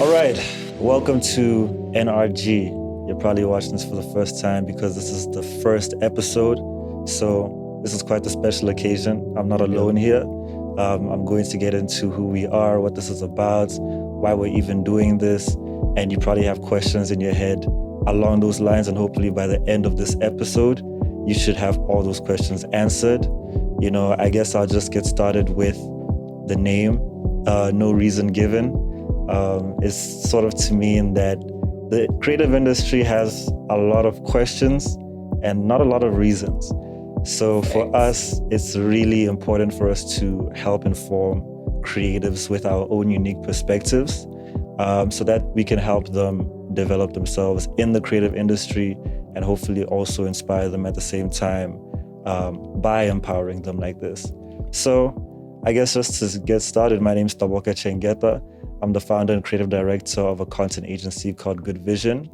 All right, welcome to NRG. You're probably watching this for the first time because this is the first episode. So this is quite a special occasion. I'm not alone here. I'm going to get into who we are, what this is about, why we're even doing this. And you probably have questions in your head along those lines. And hopefully by the end of this episode, you should have all those questions answered. I guess I'll just get started with the name, No Reason Given. Is sort of to mean that the creative industry has a lot of questions and not a lot of reasons. So for us, it's really important for us to help inform creatives with our own unique perspectives, so that we can help them develop themselves in the creative industry and hopefully also inspire them at the same time by empowering them like this. So I guess just to get started, my name is Taboka. I'm the founder and creative director of a content agency called Good Vision.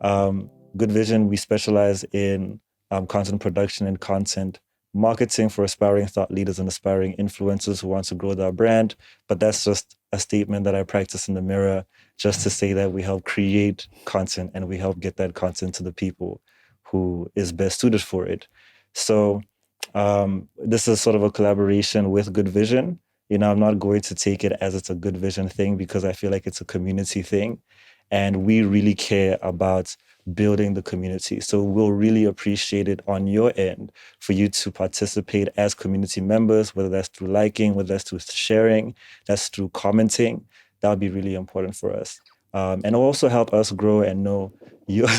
Good Vision, we specialize in content production and content marketing for aspiring thought leaders and aspiring influencers who want to grow their brand. But that's just a statement that I practice in the mirror just to say that we help create content and we help get that content to the people who is best suited for it. So this is sort of a collaboration with Good Vision. I'm not going to take it as it's a Good Vision thing because I feel like it's a community thing. And we really care about building the community. So we'll really appreciate it on your end for you to participate as community members, whether that's through liking, whether that's through sharing, that's through commenting. That would be really important for us. And it'll also help us grow and know you. Bro,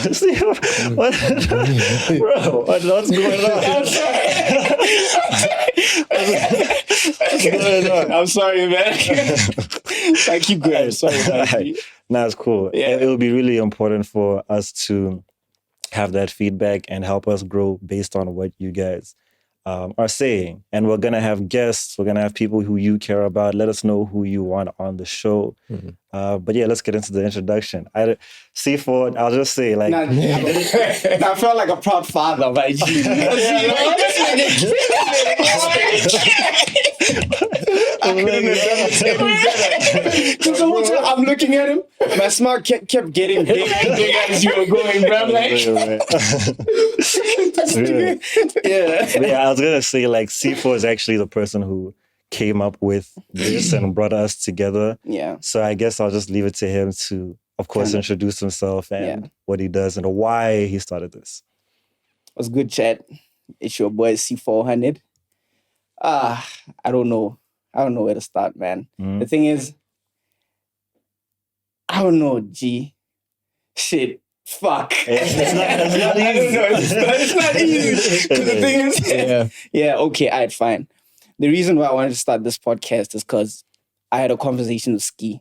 what's going on? I'm sorry. I'm sorry, man. Thank you, good. Sorry. Nah, it's cool. Yeah. It will be really important for us to have that feedback and help us grow based on what you guys are saying. And we're going to have guests. We're going to have people who you care about. Let us know who you want on the show. But yeah, let's get into the introduction. C4, I'll just say, like... I felt like a proud father, my G. I couldn't have done it any better. Because the whole time I'm looking at him, my smile kept getting big as you were going, bro. I'm like... Yeah, I was going to say, like, C4 is actually the person who came up with this and brought us together. Yeah. So I guess I'll just leave it to him to, of course, introduce himself and what he does and why he started this. What's good, chat? It's your boy C400. I don't know. I don't know where to start, man. The thing is, I don't know, G. Shit. Fuck. It's not easy. I don't know. It's not easy. The thing is, okay, all right, fine. The reason why I wanted to start this podcast is because I had a conversation with Ski.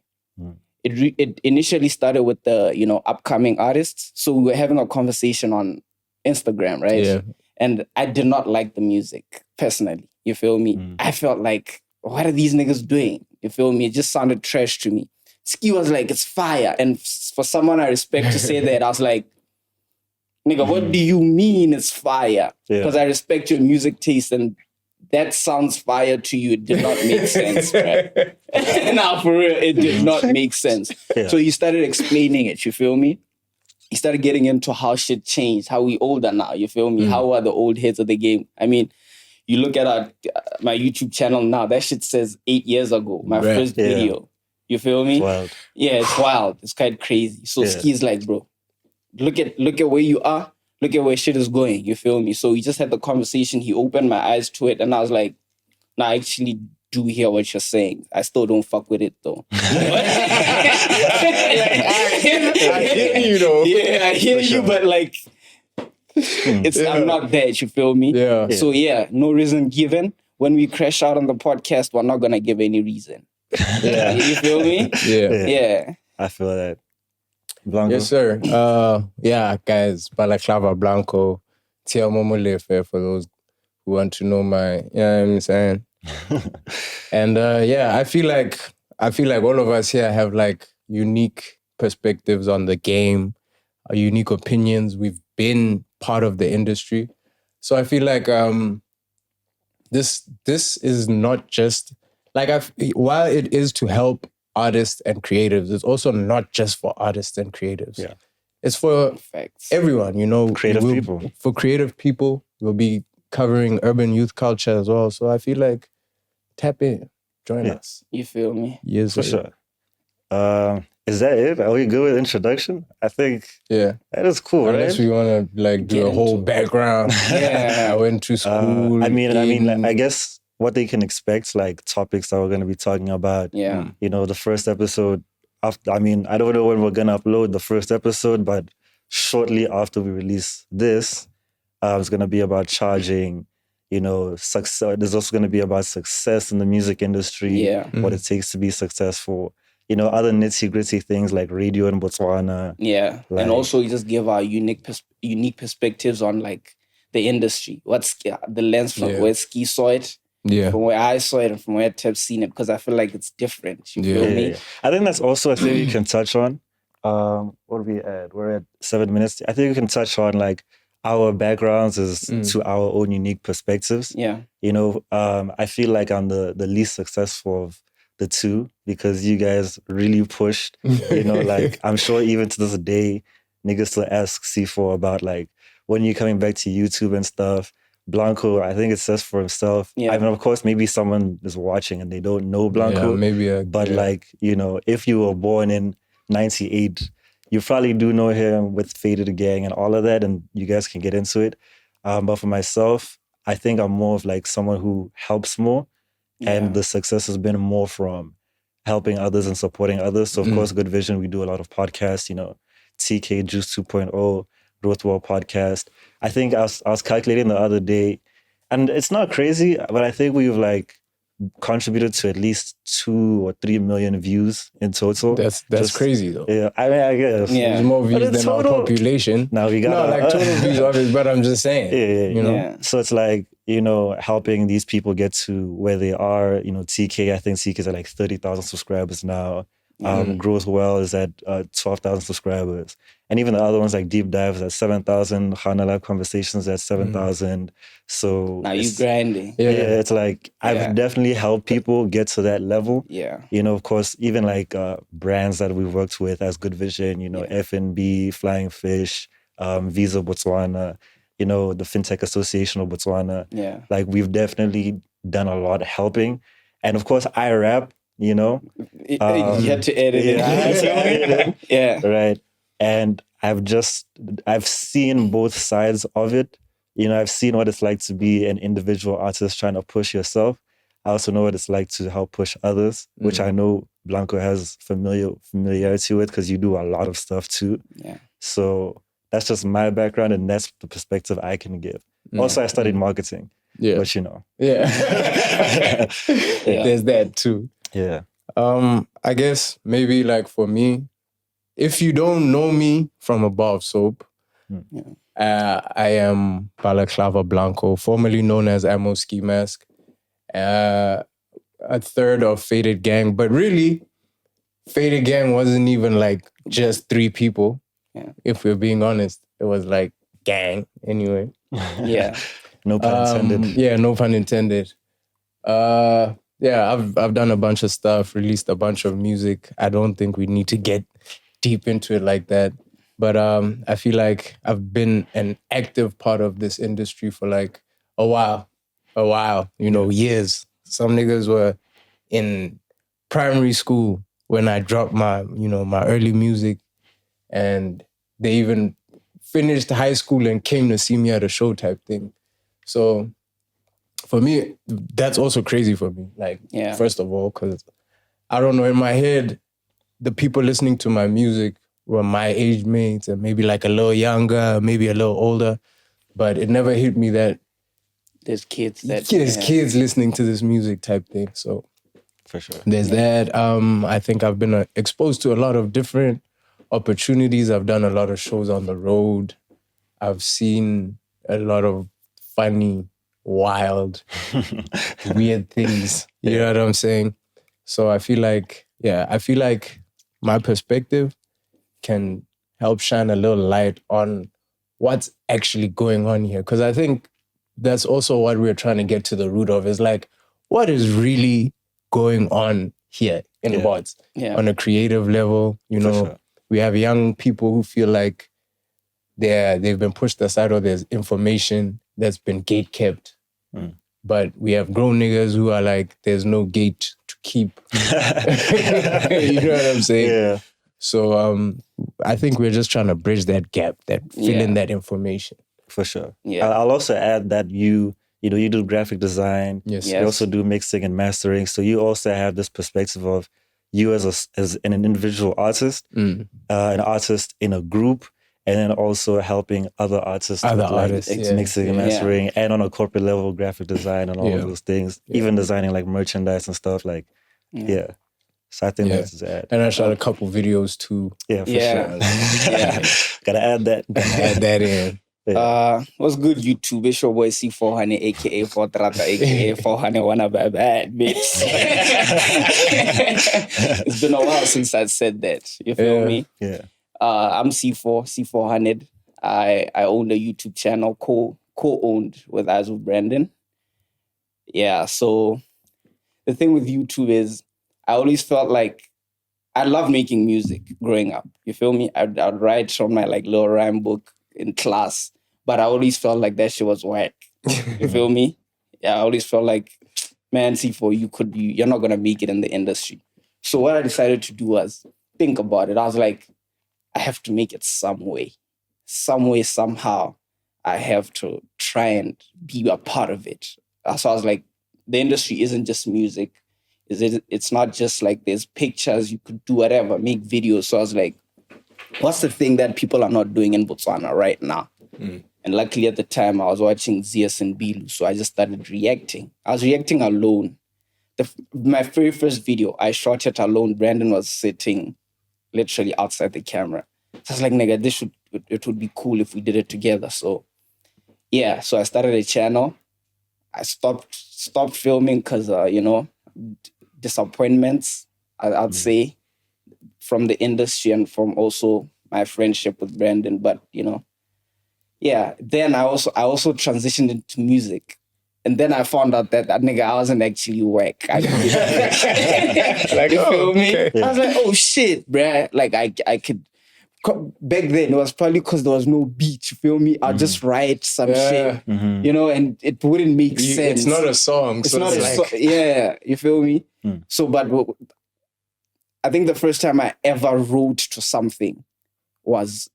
It initially started with the, upcoming artists. So we were having a conversation on Instagram, right? Yeah. And I did not like the music, personally. You feel me? I felt like, what are these niggas doing? You feel me? It just sounded trash to me. Ski was like, it's fire. And for someone I respect to say that, I was like, nigga, what do you mean it's fire? Because I respect your music taste and that sounds fire to you. It did not make sense, right? Now, for real, it did not make sense. So he started explaining it, you feel me? He started getting into how shit changed, how we older now, you feel me? How are the old heads of the game? I mean, you look at my YouTube channel now, that shit says 8 years ago, my first video. You feel me? It's wild. Yeah, it's wild. It's quite crazy. So Ski's like, bro, look at where you are. Look at where shit is going. You feel me? So we just had the conversation. He opened my eyes to it. And I was like, nah, I actually do hear what you're saying. I still don't fuck with it, though. I hear you, though. Yeah, I hear you, but like, I'm not that, you feel me? Yeah. So no reason given. When we crash out on the podcast, we're not going to give any reason. Yeah. You feel me? Yeah. I feel that. Blanco? Yes, sir. Guys, Balaclava Blanco, Tia Momolefe, for those who want to know my, you know what I'm saying? And I feel like all of us here have like unique perspectives on the game, unique opinions. We've been part of the industry. So I feel like this is not just like while it is to help artists and creatives. It's also not just for artists and creatives. Yeah. It's for Facts. everyone, you know. Creative people. For creative people, we'll be covering urban youth culture as well. So I feel like tap in, join us. You feel me? Yes, For sure. Is that it? Are we good with introduction? I think Yeah. that is cool, Unless right? we want to like do Get a whole into it. background. Yeah. I went to school. I mean, gaming. I guess what they can expect, like topics that we're going to be talking about. Yeah. You know, the first episode. After, I mean, I don't know when we're going to upload the first episode, but shortly after we release this, it's going to be about charging. You know, success. There's also going to be about success in the music industry. Yeah. What it takes to be successful. You know, other nitty gritty things like radio in Botswana. Yeah. Like- And also, you just give our unique perspectives on like the industry. What's the lens from where Ski saw it, Yeah. from where I saw it, and from where Teb's seen it, because I feel like it's different. You feel me? Yeah. I think that's also a thing you can touch on. What are we at? We're at 7 minutes. I think we can touch on like our backgrounds is to our own unique perspectives. Yeah. You know, I feel like I'm the least successful of the two because you guys really pushed. You know, like I'm sure even to this day, niggas still ask C4 about like when you're coming back to YouTube and stuff. Blanco, I think it says for himself. Yeah. I mean, of course, maybe someone is watching and they don't know Blanco. Yeah, maybe. But like, you know, if you were born in 98, you probably do know him with Faded Gang and all of that, and you guys can get into it. But for myself, I think I'm more of like someone who helps more, and the success has been more from helping others and supporting others. So of course, Good Vision, we do a lot of podcasts, you know, TK Juice 2.0, Growth World podcast. I think I was calculating the other day, and it's not crazy, but I think we've like contributed to at least 2 or 3 million views in total. That's Just- crazy though. Yeah, I mean, I guess. Yeah. There's more views But in than our total- population. Now we got No, like total views, obviously, but I'm just saying. Yeah. You know? Yeah. So it's like, you know, helping these people get to where they are. You know, TK, I think TK's at like 30,000 subscribers now. Growth Well is at 12,000 subscribers. And even the other ones like Deep Dive is at 7,000. Hana Live Conversations at 7,000. So Now you it's- grinding. yeah, it's like I've Yeah. definitely helped people get to that level. Yeah. You know, of course, even like brands that we've worked with as Good Vision, you know, FNB, Flying Fish, Visa Botswana, you know, the FinTech Association of Botswana. Yeah. Like we've definitely done a lot helping. And of course, I rap, you know. You had to edit Yeah, I had to edit it. it. Yeah. Right. And I've seen both sides of it. You know, I've seen what it's like to be an individual artist trying to push yourself. I also know what it's like to help push others, which I know Blanco has familiarity with because you do a lot of stuff too. Yeah. So that's just my background and that's the perspective I can give. Also, I studied marketing, Yeah. but you know. Yeah. There's that too. Yeah. I guess maybe like for me, if you don't know me from above soap, I am Balaclava Blanco, formerly known as Ammo Ski Mask, a third of Faded Gang, but really, Faded Gang wasn't even like just 3 people. Yeah. If we're being honest, it was like gang anyway. Yeah. No pun intended. Yeah, no pun intended. Yeah, I've done a bunch of stuff, released a bunch of music. I don't think we need to get deep into it like that. But I feel like I've been an active part of this industry for like a while, you know, years. Some niggas were in primary school when I dropped my early music, and they even finished high school and came to see me at a show type thing. So for me, that's also crazy for me. Like, first of all, because I don't know, in my head, the people listening to my music were my age mates and maybe like a little younger, maybe a little older. But it never hit me that There's kids kids listening to this music type thing. So For sure. there's that. I think I've been exposed to a lot of different opportunities. I've done a lot of shows on the road. I've seen a lot of funny, wild, weird things. You know what I'm saying? So I feel like my perspective can help shine a little light on what's actually going on here. Because I think that's also what we're trying to get to the root of, is like, what is really going on here in Yeah. bots. Yeah. On a creative level, you For know, sure. we have young people who feel like they've been pushed aside, or there's information that's been gate kept. Mm. But we have grown niggas who are like, there's no gate to keep. You know what I'm saying? Yeah. So I think we're just trying to bridge that gap, that fill in that information. For sure. Yeah. I'll also add that you do graphic design. Yes. Yeah. You also do mixing and mastering. So you also have this perspective of you as an individual artist, an artist in a group, and then also helping other artists with mixing and mastering, and on a corporate level, graphic design and all of those things, even designing like merchandise and stuff like, So I think that's just add. And I shot a couple videos too. Yeah, for sure. Gotta add that. Add that in. What's good, YouTube? It's your boy C400, aka 4Trata, aka 400 wanna be bad, bitch. It's been a while since I said that. You feel me? Yeah. I'm C400. I own a YouTube channel co-owned with Brandon. Yeah, so the thing with YouTube is I always felt like I loved making music growing up. You feel me? I'd write from my like little rhyme book in class, but I always felt like that shit was whack. You feel me? Yeah, I always felt like, man, C4, you're not gonna make it in the industry. So what I decided to do was think about it. I was like, I have to make it some way, somehow. I have to try and be a part of it. So I was like, the industry isn't just music. It's not just like there's pictures, you could do whatever, make videos. So I was like, what's the thing that people are not doing in Botswana right now? And luckily at the time I was watching Zias and Bilu, so I just started reacting. I was reacting alone. My very first video, I shot it alone. Brandon was sitting literally outside the camera. So I was like, nigga, it would be cool if we did it together. So yeah, so I started a channel. I stopped filming because, disappointments, I'd say, from the industry and from also my friendship with Brandon. But, then I also transitioned into music. And then I found out that nigga, I wasn't actually whack. Like, you feel me? Okay. I was like, oh shit, bruh. Like I could, back then it was probably because there was no beat, you feel me? I'll just write some shit, and it wouldn't make sense. It's not a song. It's so not it's a like, song. Yeah, you feel me? So, but I think the first time I ever wrote to something was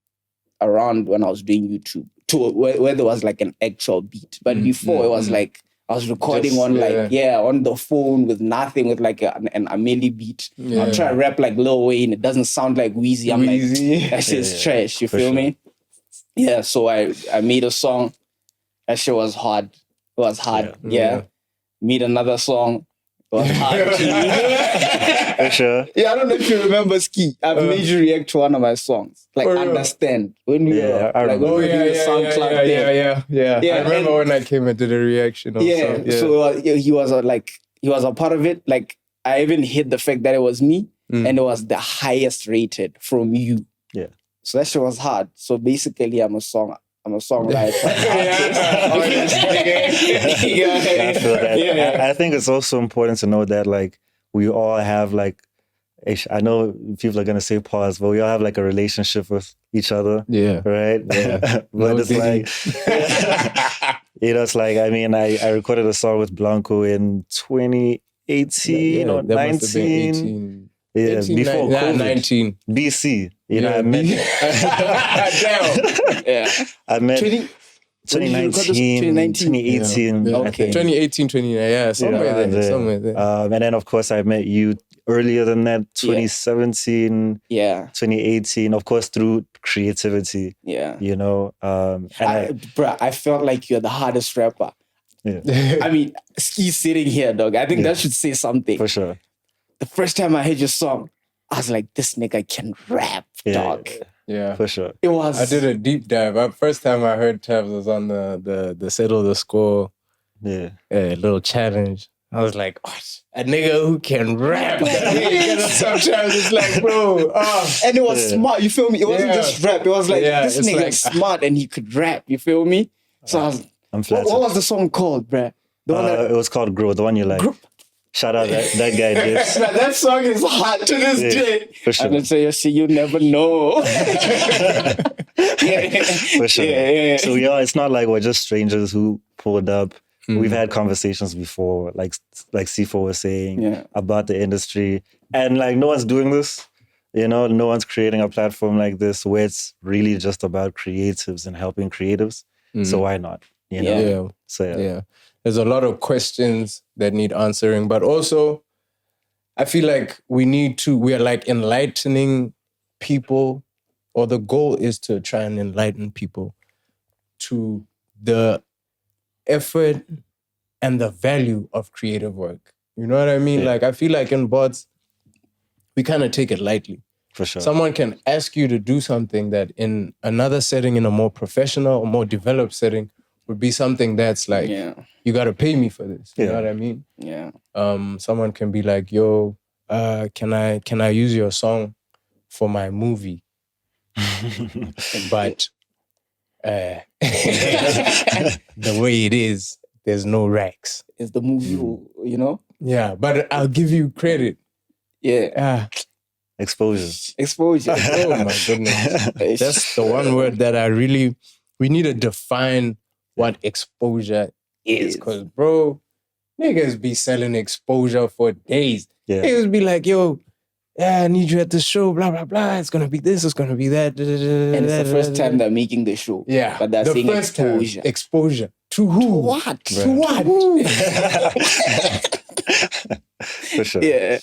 around when I was doing YouTube, where there was like an actual beat. But before it was like I was recording Just, on the phone with nothing, with like an Ameli beat. I'll try to rap like Lil Wayne. It doesn't sound like Wheezy. I'm like, that shit's trash. You feel me? Yeah. So I made a song. That shit was hard. It was hard. Yeah. Made another song. It was hard. For sure. Yeah, I don't know if you remember Ski. I've made you react to one of my songs. Like Understand. When we were like when we were doing the SoundCloud thing. Yeah. I remember when I came and did a reaction. So he was a part of it. Like I even hid the fact that it was me, and it was the highest rated from you. Yeah. So that shit was hard. So basically, I'm a songwriter. I feel that. I think it's also important to know that like we all have like, I know people are gonna say pause, but we all have like a relationship with each other. Yeah. Right? Yeah. But it's like it's like, I mean, I recorded a song with Blanco in 2018 or 19. Yeah, 18, before COVID. 19. BC. I met I met 2019, 2018. Okay. 2018, 2019. Somewhere there. And then, of course, I met you earlier than that, 2017, 2018, of course, through creativity. Yeah. I felt like you're the hardest rapper. Yeah. I mean, Ski's sitting here, dog. I think that should say something. For sure. The first time I heard your song, I was like, this nigga can rap, dog. Yeah, for sure. It was. I did a deep dive. First time I heard Tabs was on the Settle the Score. Little challenge. I was like, what? A nigga who can rap. Sometimes it's like, bro. And it was smart. You feel me? It wasn't just rap. It was like this nigga's smart and he could rap. You feel me? So I was. I'm flattered. What was the song called, bruh? It was called Grow. The one you like. Shout out that guy Dips. Now, that song is hot to this day. For sure. I'm gonna say, see, you never know. For sure. Yeah. So it's not like we're just strangers who pulled up. We've had conversations before, like C4 was saying, about the industry. And like no one's doing this. No one's creating a platform like this where it's really just about creatives and helping creatives. So why not? Yeah. So there's a lot of questions that need answering, but also I feel like we are like enlightening people, or the goal is to try and enlighten people to the effort and the value of creative work. You know what I mean? Like I feel like in bots, we kind of take it lightly. For sure. Someone can ask you to do something that in another setting, in a more professional or more developed setting, would be something that's like, you got to pay me for this. You know what I mean? Yeah. Someone can be like, yo, can I use your song for my movie? But the way it is, there's no racks. It's the movie, Yeah, but I'll give you credit. Yeah. Exposure. Oh my goodness. That's the one word that we need to define what exposure is. Because, bro, niggas be selling exposure for days. Yeah. Niggas be like, yo, I need you at the show, blah, blah, blah. It's going to be this, it's going to be that. And it's the first time they're making the show. Yeah. But they're saying exposure. Exposure. To who? To what? To what? For sure. Yeah.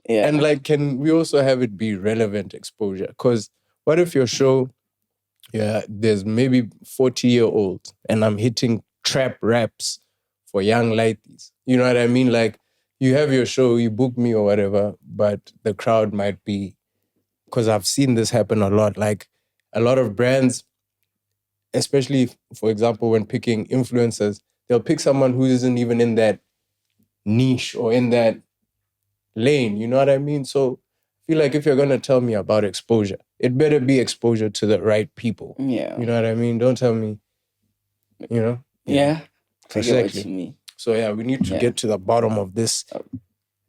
And like, can we also have it be relevant exposure? Because what if your show, there's maybe 40-year-olds and I'm hitting trap raps for young lighties. You know what I mean? Like, you have your show, you book me or whatever, but the crowd might be, because I've seen this happen a lot. Like, a lot of brands, especially, for example, when picking influencers, they'll pick someone who isn't even in that niche or in that lane, you know what I mean? So I feel like if you're going to tell me about exposure, it better be exposure to the right people. Yeah. You know what I mean? Don't tell me, Yeah. Exactly. So we need to get to the bottom of this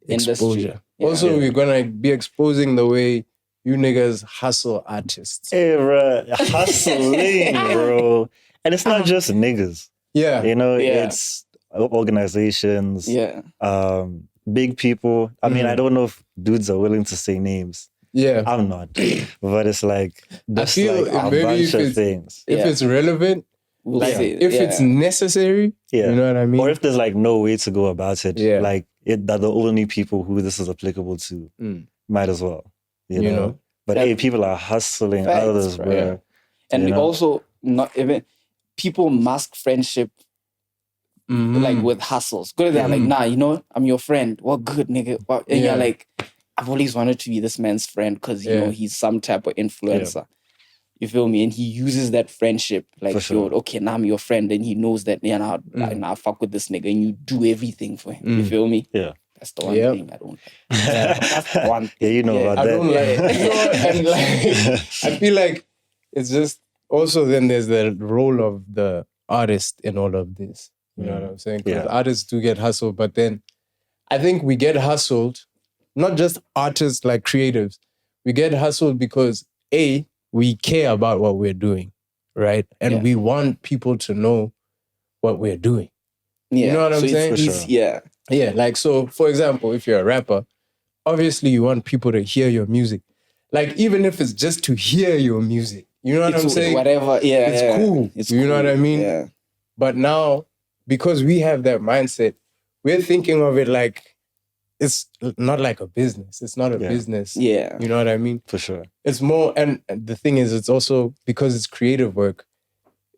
exposure. Yeah. Also, we're going to be exposing the way you niggas hustle artists. Hey, bro. Hustling, bro. And it's not just niggas. Yeah. It's organizations. Yeah. Big people. I mean, I don't know if dudes are willing to say names. Yeah. I'm not. But it's like, that's I feel like a bunch of things. If it's relevant, We'll see. if it's necessary, you know what I mean? Or if there's like no way to go about it, Yeah. like that the only people who this is applicable to might as well. You know? But hey, people are hustling out of this, bro. Yeah. And also, not even people mask friendship like with hustles. Go to there, like, nah, I'm your friend. What good, nigga? And you're like, I've always wanted to be this man's friend because, he's some type of influencer. Yeah. You feel me? And he uses that friendship. Like, okay, now I'm your friend. And he knows that, now I fuck with this nigga. And you do everything for him. You feel me? Yeah. That's the one thing I don't like. That's the one thing. Yeah, you know about that. I don't like and like, I feel like it's just, also then there's the role of the artist in all of this. You know what I'm saying? Because artists do get hustled, but then I think we get hustled, not just artists like creatives. We get hustled because we care about what we're doing, right? And we want people to know what we're doing. Yeah. You know what I'm saying? Yeah. Yeah, like, so, for example, if you're a rapper, obviously you want people to hear your music. Like, even if it's just to hear your music. You know what I'm saying? Whatever, It's cool. You know what I mean? Yeah. But now, because we have that mindset, we're thinking of it like, it's not like a business. It's not a business. Yeah. You know what I mean? For sure. It's more, and the thing is, it's also, because it's creative work,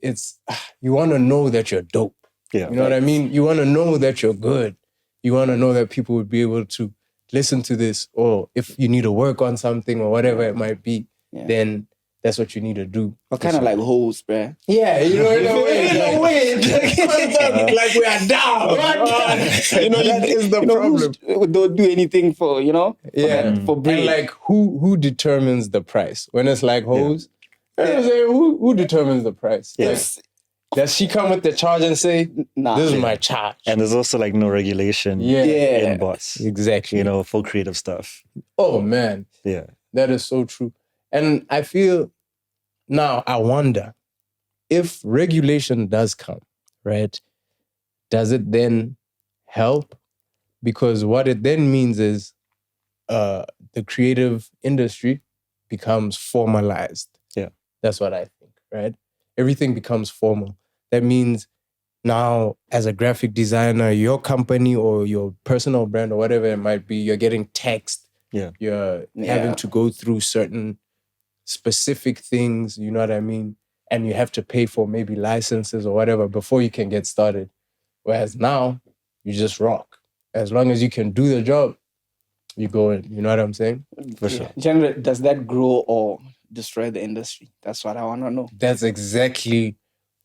it's, you want to know that you're dope. Yeah. You know what I mean? You want to know that you're good. You want to know that people would be able to listen to this, or if you need to work on something or whatever it might be, then that's what you need to do. But kind of like hoes, bruh. Yeah, in a way. Like we are down. That is the problem. Don't do anything for, for bread. And like, who determines the price? When it's like hoes, who determines the price? Yes. Does she come with the charge and say, Nah. this is my charge? And there's also like no regulation in bots, exactly. you know, for creative stuff. Oh man, Yeah. that is so true. And I feel now, I wonder if regulation does come, right? Does it then help? Because what it then means is the creative industry becomes formalized. Yeah. That's what I think, right? Everything becomes formal. That means now, as a graphic designer, your company or your personal brand or whatever it might be, you're getting taxed. Yeah. You're having to go through certain specific things, you know what I mean? And you have to pay for maybe licenses or whatever before you can get started. Whereas now, you just rock. As long as you can do the job, you go in. You know what I'm saying? For sure. Generally, does that grow or destroy the industry? That's what I want to know. That's exactly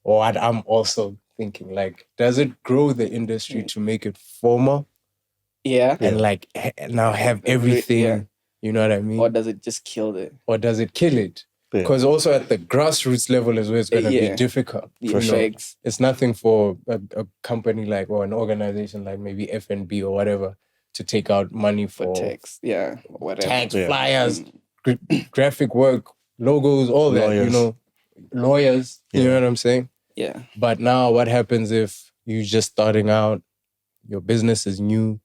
what I'm also thinking. Like, does it grow the industry to make it formal? Yeah. And like now have everything, you know what I mean? Or does it just kill it? Or does it kill it? Because also at the grassroots level is where it's going to be difficult. For sure. It's nothing for a company like, or an organization like maybe FNB or whatever to take out money for tax, whatever. Tags, flyers, graphic work, logos, all that, you know, lawyers, you know what I'm saying? Yeah. But now what happens if you're just starting out, your business is new,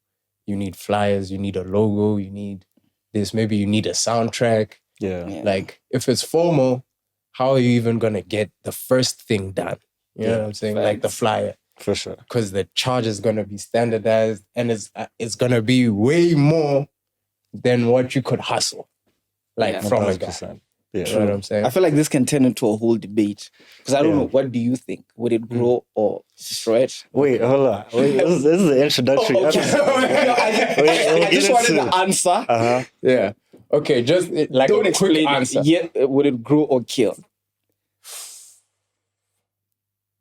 you need flyers, you need a logo, you need this, maybe you need a soundtrack. Yeah. Like, if it's formal, how are you even going to get the first thing done? You know what I'm saying? Like the flyer. For sure. Because the charge is going to be standardized and it's going to be way more than what you could hustle. Like, from 100%. A guy. Yeah. You know what I'm saying? I feel like this can turn into a whole debate. Because I don't know, what do you think? Would it grow or destroy it? Wait, hold on. Wait, this is the introductory episode. I just wanted the answer. Uh-huh. Yeah. Okay, just like don't a quick explain answer. Would it grow or kill?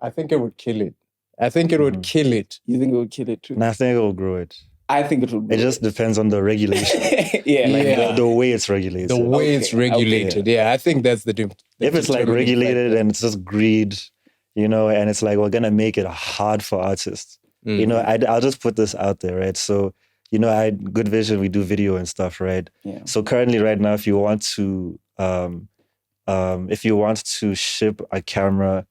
I think it would kill it. I think it would kill it. You think it would kill it too? No, I think it will grow it. I think it would grow it. just depends on the regulation. The way it's regulated. The way it's regulated. Yeah, I think that's the difference. If it's like regulated and it's just greed, you know, and it's like, we're going to make it hard for artists. You know, I'll just put this out there, right? So, you know, Good Vision, we do video and stuff, right? Yeah. So currently right now, if you want to ship a camera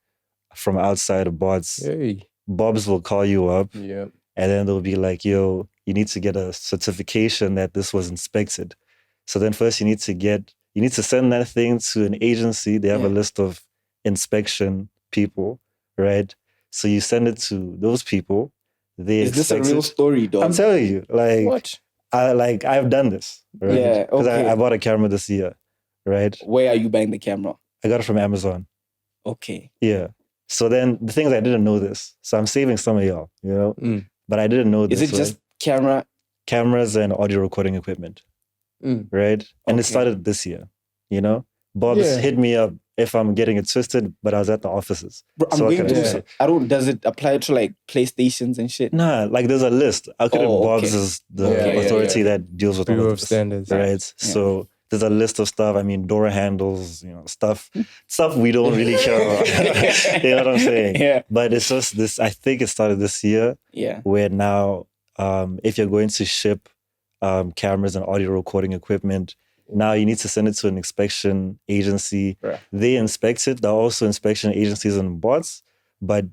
from outside of Bob's, Bob's will call you up. Yeah. And then they'll be like, yo, you need to get a certification that this was inspected. So then first you need to send that thing to an agency. They have a list of inspection people, right? So you send it to those people. Is this a real story, dog? I'm telling you, like, what? I've done this, right? Yeah, because I bought a camera this year, right? Where are you buying the camera? I got it from Amazon. Okay. Yeah. So then the thing is, I didn't know this. So I'm saving some of y'all, you know? But I didn't know this. Is it just cameras and audio recording equipment, right? And it started this year, you know? Bob's hit me up if I'm getting it twisted, but I was at the offices. Bro, does it apply to like PlayStations and shit? Nah, like there's a list. Bob's is the authority that deals with all of this, standards, right? Yeah. So there's a list of stuff. I mean, door handles, you know, stuff we don't really care about. You know what I'm saying? Yeah. But it's just this, I think it started this year. Yeah. Where now, if you're going to ship cameras and audio recording equipment, now you need to send it to an inspection agency. Right. They inspect it. There are also inspection agencies and bots, but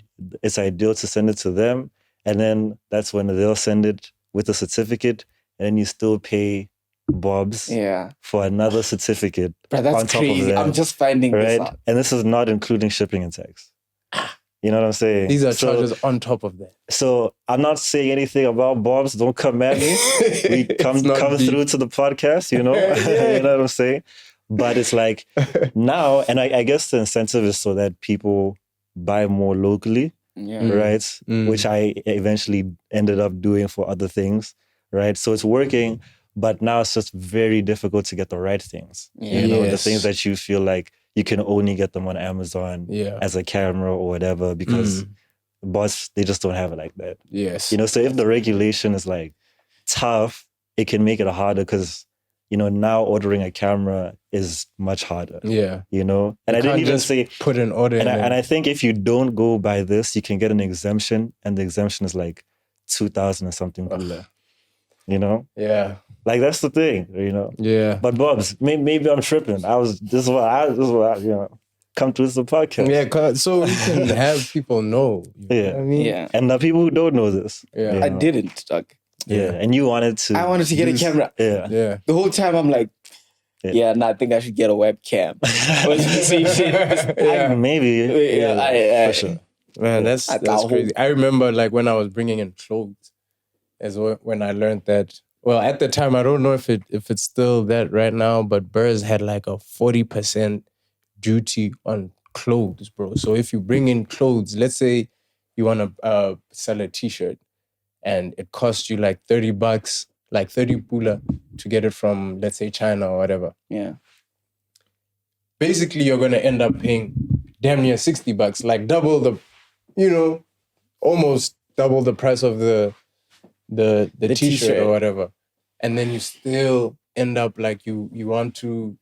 it's ideal to send it to them. And then that's when they'll send it with a certificate, and then you still pay Bob's for another certificate. But that's on top crazy. of that, I'm just finding this out. And this is not including shipping and tax. You know what I'm saying? These are charges on top of that. So I'm not saying anything about Bob's. Don't come at me. We come through to the podcast, you know? You know what I'm saying? But it's like now, and I guess the incentive is so that people buy more locally, right? Which I eventually ended up doing for other things, right? So it's working, but now it's just very difficult to get the right things. You know, the things that you feel like you can only get them on Amazon as a camera or whatever, because bots, they just don't have it like that. Yes. You know, so if the regulation is like tough, it can make it harder because now ordering a camera is much harder. Yeah. And You I didn't can't even just say, put an order in. and I think if you don't go by this, you can get an exemption, and the exemption is like 2,000 or something. Yeah. Like that's the thing, Yeah. But Bobs, maybe I'm tripping. This is what I come to this podcast. Yeah, so we can have people know. You know what I mean? Yeah. And the people who don't know this. Yeah. I didn't, Doug. Yeah. And you wanted to. I wanted to get a camera. Yeah. Yeah. The whole time I'm like, I think I should get a webcam. Or the same shit. Maybe. Yeah, for sure. Man, that's crazy. I remember like when I was bringing in clothes, as when I learned that. Well, at the time, I don't know if it's still that right now, but Burrs had like a 40% duty on clothes, bro. So if you bring in clothes, let's say you want to sell a t-shirt and it costs you like $30, like 30 pula to get it from, let's say, China or whatever. Yeah. Basically, you're going to end up paying damn near $60, like double the, almost double the price of the t-shirt or whatever. And then you still end up like you want to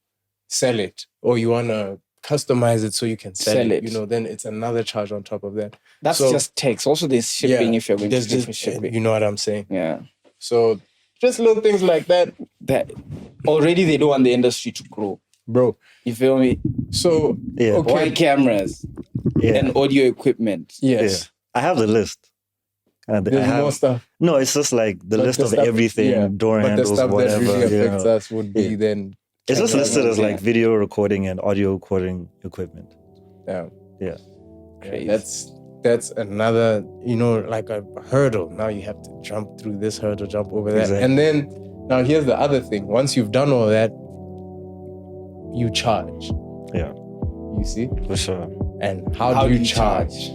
sell it or you want to customize it so you can sell it. Then it's another charge on top of that. That's just tax. Also, there's shipping if you're going to pay for shipping. You know what I'm saying? Yeah. So just little things like that. That already they don't want the industry to grow. Bro. You feel me? So, okay. Why cameras and audio equipment? Yes. Yeah. I have the list. There's more stuff. No, it's just like the list of everything, door handles, but the stuff whatever. that really affects us would be then... It's just listed as like video recording and audio recording equipment. Yeah. Yeah. Crazy. That's another, like a hurdle. Now you have to jump through this hurdle, jump over that. Exactly. And then, now here's the other thing. Once you've done all that, you charge. Yeah. You see? For sure. And how do you charge?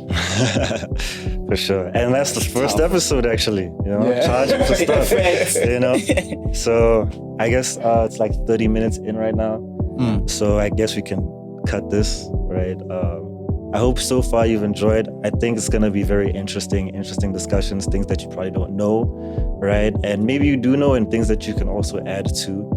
For sure. And that's the first episode, actually. Charging for stuff. So I guess it's like 30 minutes in right now. So I guess we can cut this, right? I hope so far you've enjoyed. I think it's going to be very interesting discussions, things that you probably don't know, right? And maybe you do know, and things that you can also add to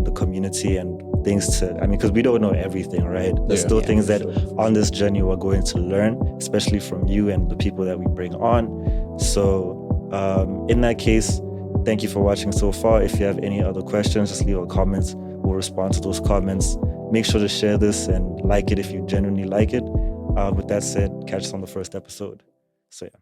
the community and things because we don't know everything, right? There's still things that on this journey we're going to learn, especially from you and the people that we bring on. So in that case, thank you for watching so far. If you have any other questions, just leave a comment. We'll respond to those comments. Make sure to share this and like it if you genuinely like it. With that said, catch us on the first episode. So yeah.